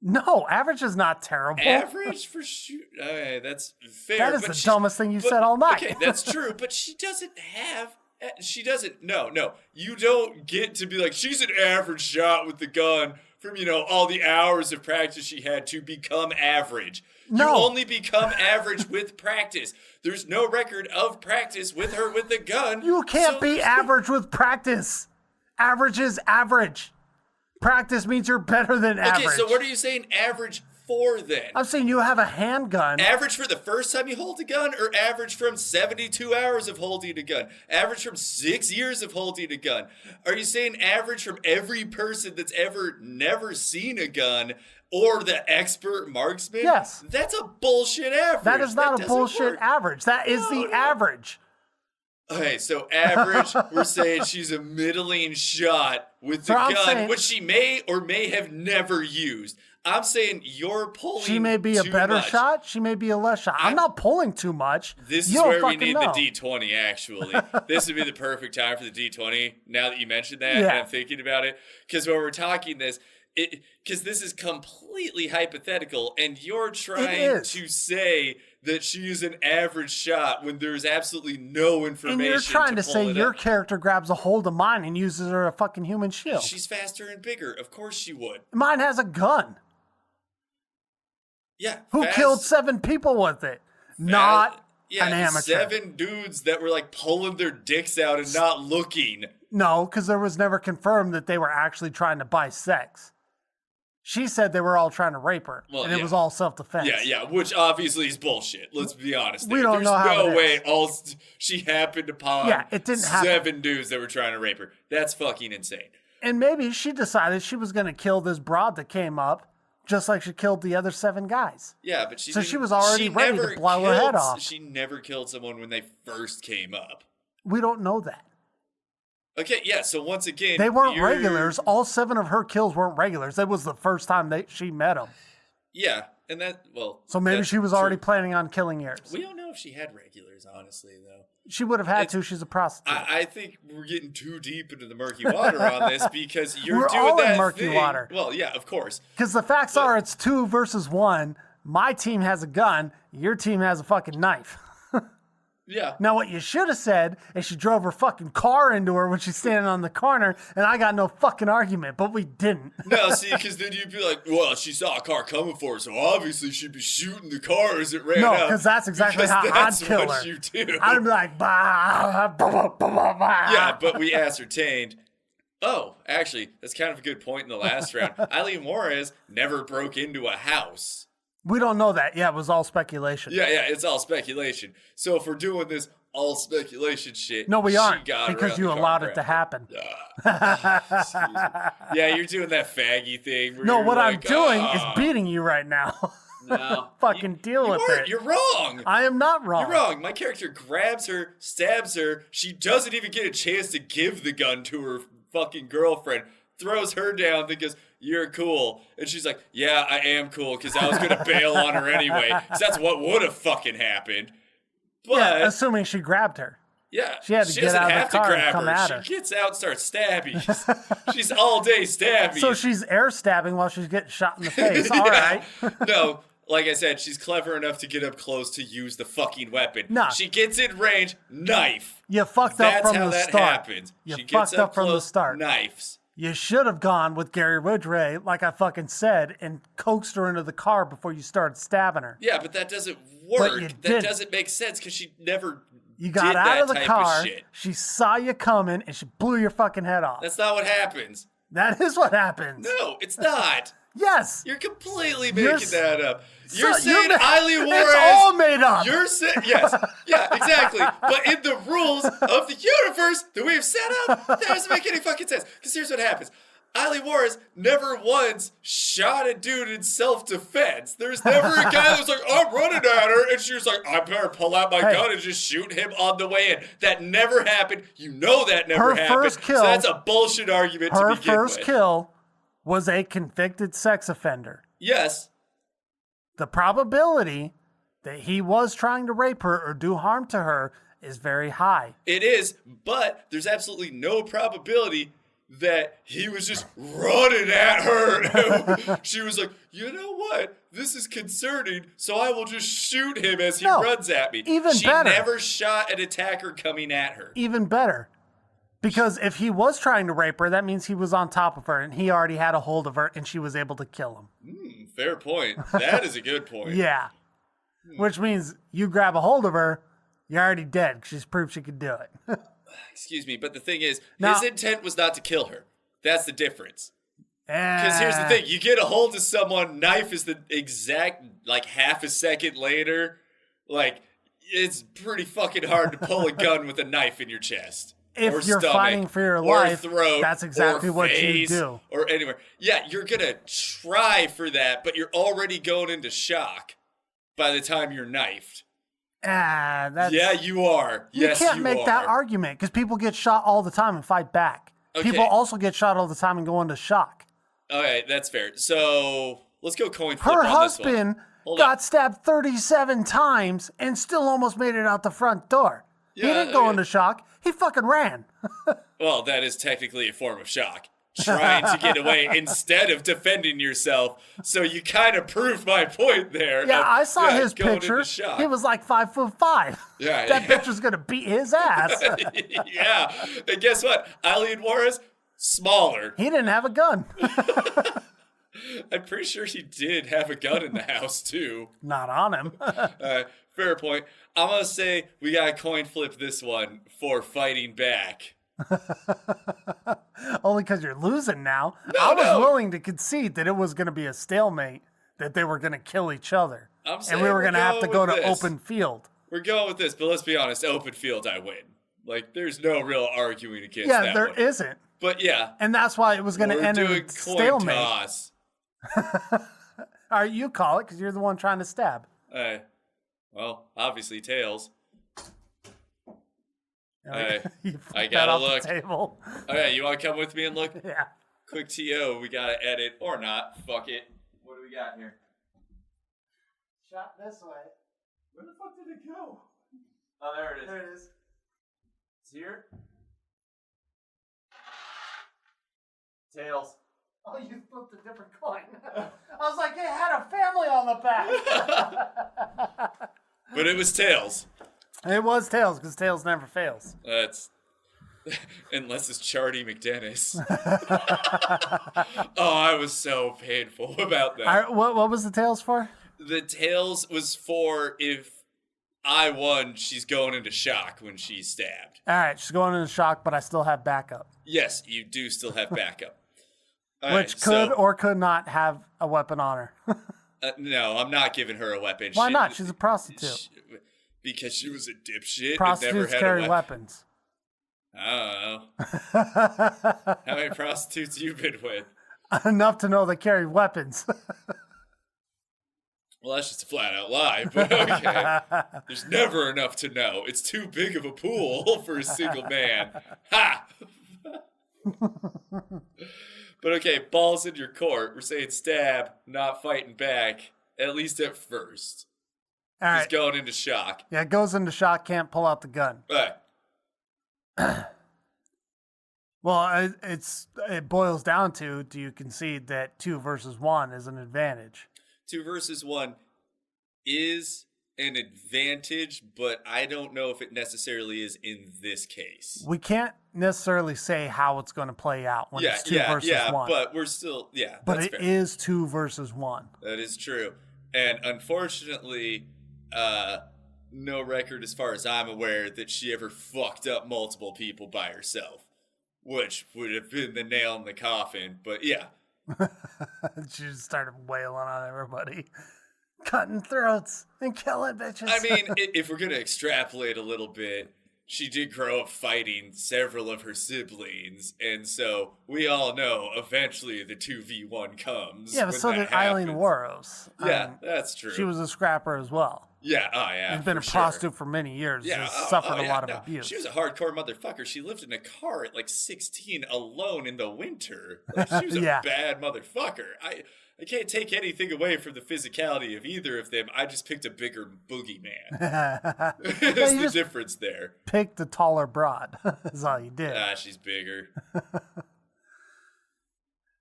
No, average is not terrible. Average for shoot. Okay, that's fair. That is but the she's- dumbest thing you but- said all night. Okay, that's true, but she doesn't have. She doesn't. No. You don't get to be like, she's an average shot with the gun from, all the hours of practice she had to become average. No. You only become average with practice. There's no record of practice with her with the gun. You can't so be there's average with practice. Average is average. Practice means you're better than average. Okay, so what are you saying average for then? I'm saying you have a handgun. Average for the first time you hold a gun, or average from 72 hours of holding a gun? Average from 6 years of holding a gun? Are you saying average from every person that's ever never seen a gun, or the expert marksman? Yes. That's a bullshit average. That is not a doesn't bullshit work. average. That is the No. average. Okay, so average, we're saying she's a middling shot with the So I'm gun, saying- which she may or may have never used. I'm saying you're pulling She may be a too better much. shot. She may be a less shot. I'm not pulling too much. This You is don't where we fucking need know. the D20, actually. This would be the perfect time for the D20, now that you mentioned that, and Yeah. I'm thinking about it. Because when we're talking this, because this is completely hypothetical, and you're trying is. to say that she's an average shot when there's absolutely no information. And you're trying to pull say it your up. character grabs a hold of mine and uses her a fucking human shield. She's faster and bigger. Of course she would. Mine has a gun. Yeah. Who killed 7 people with it? Not yeah, an amateur. 7 dudes that were like pulling their dicks out and not looking. No, because there was never confirmed that they were actually trying to buy sex. She said they were all trying to rape her, Well, and it yeah. was all self-defense. Yeah, which obviously is bullshit. Let's be honest. We there. don't There's know how no it way is. she happened upon Yeah, it didn't happen. 7 dudes that were trying to rape her. That's fucking insane. And maybe she decided she was going to kill this broad that came up, just like she killed the other 7 guys. Yeah, but she So she didn't- was already ready to never blow her head killed- off. She never killed someone when they first came up. We don't know that. Okay, yeah, so once again... They weren't you're- regulars. All 7 of her kills weren't regulars. That was the first time she met them. Yeah, and that, well. So maybe that's she was true. already planning on killing yours. We don't know if she had regulars, honestly, though. She would have had to. She's a prostitute. I think we're getting too deep into the murky water on this because you're We're doing all that in murky thing. water. Well, yeah, of course. Because the facts are it's 2 versus 1. My team has a gun. Your team has a fucking knife. Yeah. Now, what you should have said is she drove her fucking car into her when she's standing on the corner, and I got no fucking argument, but we didn't. No, see, because then you'd be like, well, she saw a car coming for her, so obviously she'd be shooting the car as it ran No, out. because that's exactly how that's I'd kill what her. you do. I'd be like, bah, bah, bah, bah, bah, bah. Yeah, but we ascertained. Oh, actually, that's kind of a good point in the last round. Aileen Waros never broke into a house. We don't know that. Yeah, it was all speculation. Yeah, it's all speculation. So if we're doing this all speculation shit, No, we she aren't, got because around you the car allowed it to crap. happen. Excuse me. Yeah, you're doing that faggy thing. Where No, you're what I'm like, doing is beating you right now. No, Fucking deal with it. You're wrong. I am not wrong. You're wrong. My character grabs her, stabs her. She doesn't even get a chance to give the gun to her fucking girlfriend. Throws her down, because you're cool. And she's like, yeah, I am cool, because I was going to bail on her anyway. Because that's what would have fucking happened. But, Yeah, assuming she grabbed her. yeah, She had to get doesn't out of the have to car and grab come her. at her. She gets out and starts stabbing. She's all day stabbing. So she's air stabbing while she's getting shot in the face. All Yeah. right. No, like I said, she's clever enough to get up close to use the fucking weapon. Nah. She gets in range, knife. You fucked up That's from how the that start. happens. You She gets fucked up from the close, start. Knives. You should have gone with Gary Ridgway, like I fucking said, and coaxed her into the car before you started stabbing her. Yeah, but that doesn't But work. you That didn't. doesn't make sense because she never You got did out that of the type car, of shit. she saw you coming, and she blew your fucking head off. That's not what happens. That is what happens. No, it's not. Yes. You're completely You're making that up. You're So- saying you're ma- Aileen Waros. It's all made up. You're saying, yes, yeah, exactly. But in the rules of the universe that we've set up, that doesn't make any fucking sense. Because here's what happens. Aileen Waros never once shot a dude in self-defense. There's never a guy that was like, I'm running at her, and she was like, I better pull out my gun and just shoot him on the way in. That never happened. You know that never Her happened. first kill- so that's a bullshit argument to Her begin first with. kill was a convicted sex offender. Yes. The probability that he was trying to rape her or do harm to her is very high. It is, but there's absolutely no probability that he was just running at her. She was like, you know what? This is concerning, so I will just shoot him as he No, runs at me. even she better. never shot an attacker coming at her. Even better. Because if he was trying to rape her, that means he was on top of her and he already had a hold of her and she was able to kill him. Fair point. That is a good point. Yeah. Which means you grab a hold of her, you're already dead. She's proved she could do it. Excuse me, but the thing is, Now- his intent was not to kill her. That's the difference. Because Because here's the thing, you get a hold of someone, knife is the exact, like, half a second later. Like, it's pretty fucking hard to pull a gun with a knife in your chest. If or you're stomach, fighting for your or life, throat, that's exactly or what you face, do. Or anywhere. Yeah, you're gonna try for that, but you're already going into shock by the time you're knifed. That's, Yeah, you are. you Yes, can't you make are. that argument because people get shot all the time and fight back. Okay. People also get shot all the time and go into shock. Okay, that's fair. So let's go coin flip Her on this one. husband Hold got on. stabbed 37 times and still almost made it out the front door. He Yeah, didn't go okay. into shock. He fucking ran. Well, that is technically a form of shock. Trying to get away instead of defending yourself. So you kind of proved my point there. Yeah, of, I saw his going picture. into shock. He was like 5'5". Yeah, That yeah. bitch was gonna beat his ass. Yeah. And guess what? Aileen Waros, smaller. He didn't have a gun. I'm pretty sure he did have a gun in the house, too. Not on him. Fair point. I'm going to say we got to coin flip this one for fighting back. Only because you're losing now. I was willing to concede that it was going to be a stalemate, that they were going to kill each other. I'm And saying we were we're going to have to going go to with this. open field. We're going with this, but let's be honest. Open field, I win. Like, there's no real arguing against Yeah, that there one. isn't. But yeah, And that's why it was going to we're end in doing a coin stalemate. toss. All right, you call it because you're the one trying to stab. Well, obviously tails. You flip I that gotta off look. the table. Okay, you want to come with me and look? Yeah. Quick TO, we gotta edit or not. Fuck it. What do we got here? shot this way. Where the fuck did it go? Oh, there it is. There it is. It's here. Tails. Oh, you flipped a different coin. I was like, it had a family on the back. But it was tails. It was tails, because tails never fails. That's... Unless it's Charlie McDennis. Oh, I was so painful about that. What was the tails for? The tails was for if I won, she's going into shock when she's stabbed. All right, she's going into shock, but I still have backup. Yes, you do still have backup. Which could or could not have a weapon on her. No, I'm not giving her a weapon. Why not? She's a prostitute. Because she was a dipshit. Prostitutes carry weapons. I don't know. How many prostitutes you been with? Enough to know they carry weapons. Well, that's just a flat out lie, but okay. There's never enough to know. It's too big of a pool for a single man. Ha! But okay, balls in your court. We're saying stab, not fighting back, at least at first. All right. He's going into shock. Yeah, it goes into shock, can't pull out the gun. Right. Well, it boils down to, do you concede that 2 versus 1 is an advantage? 2 versus 1 is an advantage, but I don't know if it necessarily is in this case. We can't necessarily say how it's going to play out when it's 2 versus 1. But we're still, But that's it fair. is 2 versus 1. That is true. And unfortunately, no record as far as I'm aware that she ever fucked up multiple people by herself, which would have been the nail in the coffin. But yeah. She just started wailing on everybody. Cutting throats and killing bitches. I mean, if we're going to extrapolate a little bit, she did grow up fighting several of her siblings, and so we all know eventually the 2v1 comes. Yeah, but so did Aileen Waros. Yeah, that's true. She was a scrapper as well. Yeah, oh yeah. She's been a prostitute for many years. Yeah, She's suffered a lot of abuse. She was a hardcore motherfucker. She lived in a car at like 16 alone in the winter. Like, she was a bad motherfucker. I can't take anything away from the physicality of either of them. I just picked a bigger boogeyman. That's the difference there. Picked a taller broad. That's all you did. She's bigger.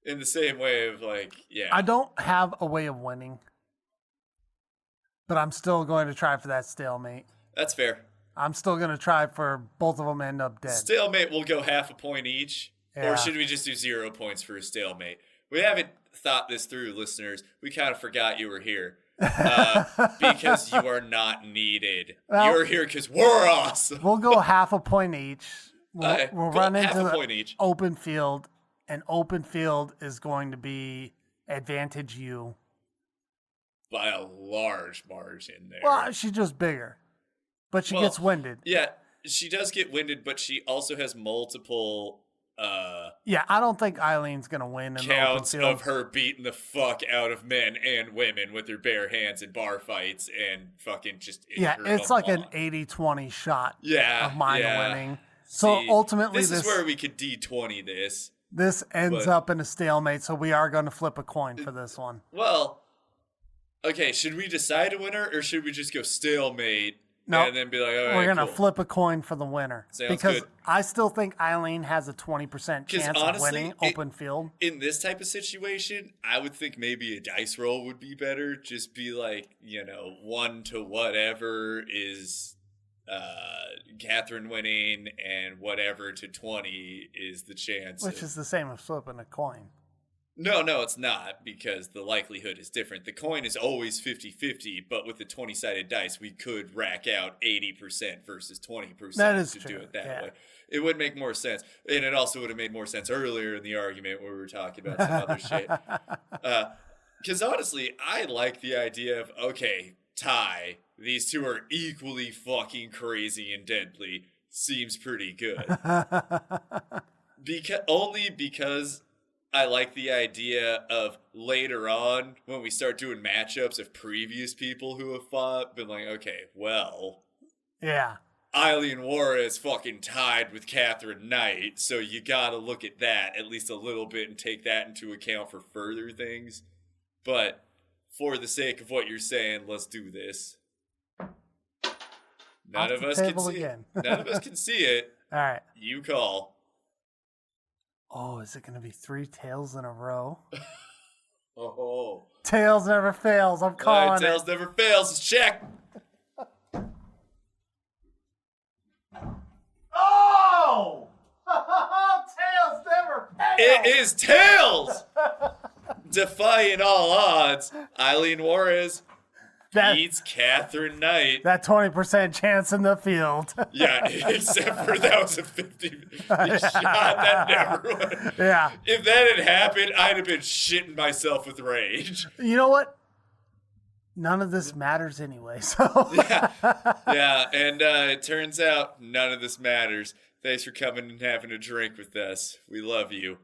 In the same way of like, yeah. I don't have a way of winning, but I'm still going to try for that stalemate. That's fair. I'm still going to try for both of them to end up dead. Stalemate will go half a point each. Yeah. Or should we just do 0 points for a stalemate? We haven't thought this through, listeners. We kind of forgot you were here. Because you are not needed. Well, you're here because we're awesome. We'll go half a point each. We'll run into the open field, and open field is going to be advantage you. By a large margin there. Well, she's just bigger. But she gets winded. Yeah, she does get winded, but she also has multiple... yeah, I don't think Eileen's gonna win in counts the open field. Of her beating the fuck out of men and women with her bare hands in bar fights and fucking just it's like an 80-20 shot of mine winning. So ultimately this is where we could D20 this. This ends up in a stalemate, so we are going to flip a coin for this one. Well, okay, should we decide a winner or should we just go stalemate? No, and then be like, all right, we're going to flip a coin for the winner. Sounds because good. I still think Aileen has a 20% chance of winning open field. In this type of situation, I would think maybe a dice roll would be better. Just be like, 1 to whatever is Katherine winning, and whatever to 20 is the chance. Which is the same as flipping a coin. No, it's not, because the likelihood is different. The coin is always 50-50, but with the 20-sided dice, we could rack out 80% versus 20% that is to true. Do it that way. It would make more sense. And it also would have made more sense earlier in the argument where we were talking about some other shit. Because honestly, I like the idea of, okay, tie. These two are equally fucking crazy and deadly. Seems pretty good. Because I like the idea of later on, when we start doing matchups of previous people who have fought, been like, okay, well. Yeah. Aileen Waros fucking tied with Katherine Knight, so you gotta look at that at least a little bit and take that into account for further things. But for the sake of what you're saying, let's do this. None Off of the us can table see again. it. None of us can see it. All right. You call. Oh, is it going to be 3 tails in a row? Oh. Tails never fails. I'm calling Tails it. never fails. Let's check. Oh! Tails never fails. It is tails. Defying all odds, Aileen Waros beats Katherine Knight. That 20% chance in the field. Yeah, except for that was a 50 shot. That never would. Yeah. If that had happened, I'd have been shitting myself with rage. You know what? None of this matters anyway, so. Yeah, and it turns out none of this matters. Thanks for coming and having a drink with us. We love you.